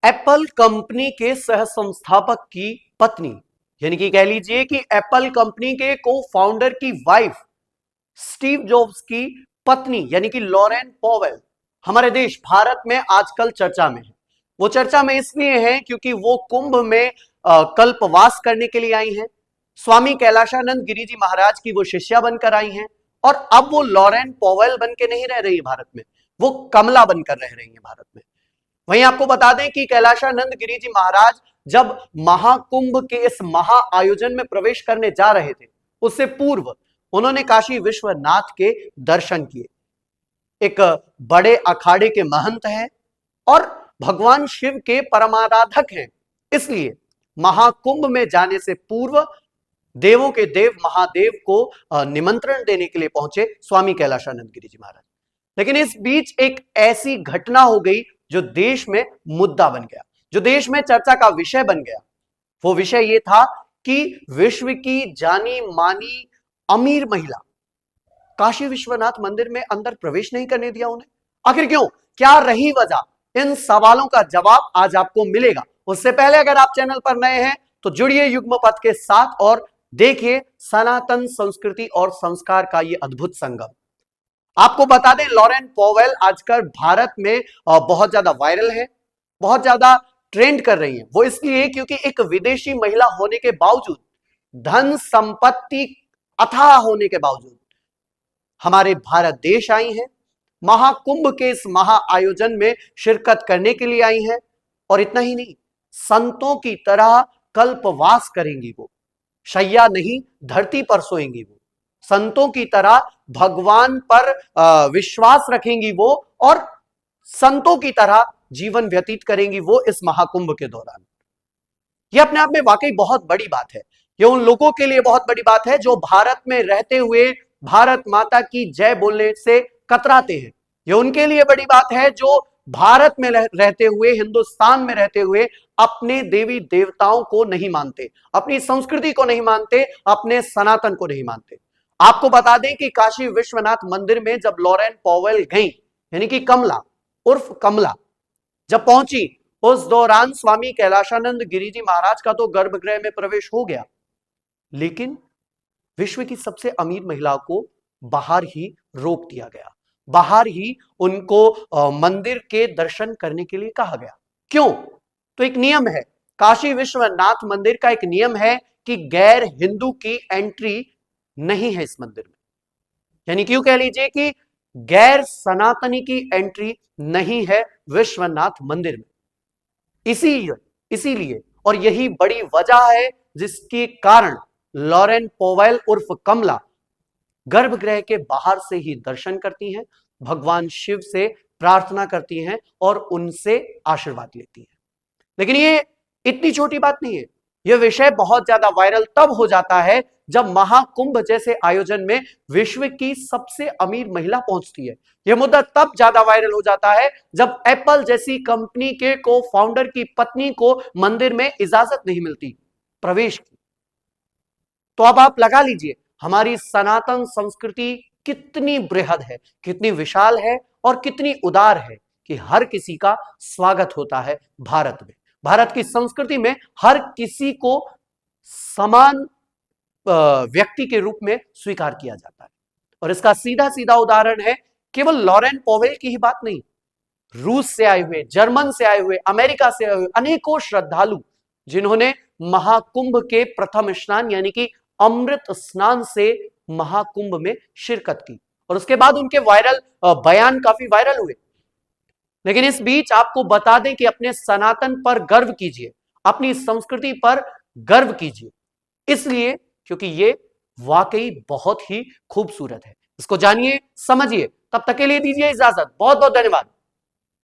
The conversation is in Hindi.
एप्पल कंपनी के सह संस्थापक की पत्नी, यानी कि कह लीजिए कि एप्पल कंपनी के को फाउंडर की वाइफ स्टीव जॉब्स की पत्नी यानी कि लॉरेन पॉवेल हमारे देश भारत में आजकल चर्चा में है। वो चर्चा में इसलिए है क्योंकि वो कुंभ में कल्पवास करने के लिए आई हैं। स्वामी कैलाशानंद गिरी जी महाराज की वो शिष्या बनकर आई हैं और अब वो लॉरेन पॉवेल बन के नहीं रह रही भारत में, वो कमला बनकर रह रही है भारत में। वहीं आपको बता दें कि कैलाशानंद गिरी जी महाराज जब महाकुंभ के इस महा आयोजन में प्रवेश करने जा रहे थे, उससे पूर्व उन्होंने काशी विश्वनाथ के दर्शन किए। एक बड़े अखाड़े के महंत हैं और भगवान शिव के परमाराधक हैं, इसलिए महाकुंभ में जाने से पूर्व देवों के देव महादेव को निमंत्रण देने के लिए पहुंचे स्वामी कैलाशानंद गिरी जी महाराज। लेकिन इस बीच एक ऐसी घटना हो गई जो देश में मुद्दा बन गया, जो देश में चर्चा का विषय बन गया। वो विषय ये था कि विश्व की जानी मानी अमीर महिला काशी विश्वनाथ मंदिर में अंदर प्रवेश नहीं करने दिया उन्हें। आखिर क्यों, क्या रही वजह? इन सवालों का जवाब आज आपको मिलेगा। उससे पहले अगर आप चैनल पर नए हैं तो जुड़िए युग्म पथ के साथ और देखिए सनातन संस्कृति और संस्कार का यह अद्भुत संगम। आपको बता दें, लॉरेन पॉवेल आजकल भारत में बहुत ज्यादा वायरल है, बहुत ज्यादा ट्रेंड कर रही है। वो इसलिए क्योंकि एक विदेशी महिला होने के बावजूद, धन संपत्ति अथाह होने के बावजूद हमारे भारत देश आई हैं, महाकुंभ के इस महा आयोजन में शिरकत करने के लिए आई हैं। और इतना ही नहीं, संतों की तरह कल्पवास करेंगी वो, शैया नहीं धरती पर सोएंगी वो, संतों की तरह भगवान पर विश्वास रखेंगी वो और संतों की तरह जीवन व्यतीत करेंगी वो इस महाकुंभ के दौरान। यह अपने आप में वाकई बहुत बड़ी बात है। यह उन लोगों के लिए बहुत बड़ी बात है जो भारत में रहते हुए भारत माता की जय बोलने से कतराते हैं। यह उनके लिए बड़ी बात है जो भारत में रहते हुए, हिंदुस्तान में रहते हुए अपने देवी देवताओं को नहीं मानते, अपनी संस्कृति को नहीं मानते, अपने सनातन को नहीं मानते। आपको बता दें कि काशी विश्वनाथ मंदिर में जब लॉरेन पॉवेल गई, यानी कि कमला उर्फ कमला जब पहुंची, उस दौरान स्वामी कैलाशानंद गिरी जी महाराज का तो गर्भगृह में प्रवेश हो गया, लेकिन विश्व की सबसे अमीर महिला को बाहर ही रोक दिया गया, बाहर ही उनको मंदिर के दर्शन करने के लिए कहा गया। क्यों? तो एक नियम है, काशी विश्वनाथ मंदिर का एक नियम है कि गैर हिंदू की एंट्री नहीं है इस मंदिर में। यानी क्यों कह लीजिए कि गैर सनातनी की एंट्री नहीं है विश्वनाथ मंदिर में। इसीलिए और यही बड़ी वजह है जिसके कारण लॉरेन पॉवेल उर्फ कमला गर्भगृह के बाहर से ही दर्शन करती हैं, भगवान शिव से प्रार्थना करती हैं और उनसे आशीर्वाद लेती हैं। लेकिन ये इतनी छोटी बात नहीं है। यह विषय बहुत ज्यादा वायरल तब हो जाता है जब महाकुंभ जैसे आयोजन में विश्व की सबसे अमीर महिला पहुंचती है। यह मुद्दा तब ज्यादा वायरल हो जाता है जब एप्पल जैसी कंपनी के को फाउंडर की पत्नी को मंदिर में इजाजत नहीं मिलती प्रवेश की। तो अब आप लगा लीजिए हमारी सनातन संस्कृति कितनी बृहद है, कितनी विशाल है और कितनी उदार है कि हर किसी का स्वागत होता है भारत में। भारत की संस्कृति में हर किसी को समान व्यक्ति के रूप में स्वीकार किया जाता है। और इसका सीधा सीधा उदाहरण है केवल लॉरेन पॉवेल की ही बात नहीं, रूस से आए हुए, जर्मन से आए हुए, अमेरिका से आए हुए अनेकों श्रद्धालु जिन्होंने महाकुंभ के प्रथम स्नान यानी कि अमृत स्नान से महाकुंभ में शिरकत की और उसके बाद उनके वायरल बयान काफी वायरल हुए। लेकिन इस बीच आपको बता दें कि अपने सनातन पर गर्व कीजिए, अपनी संस्कृति पर गर्व कीजिए, इसलिए क्योंकि ये वाकई बहुत ही खूबसूरत है। इसको जानिए, समझिए। तब तक के लिए दीजिए इजाजत। बहुत बहुत धन्यवाद।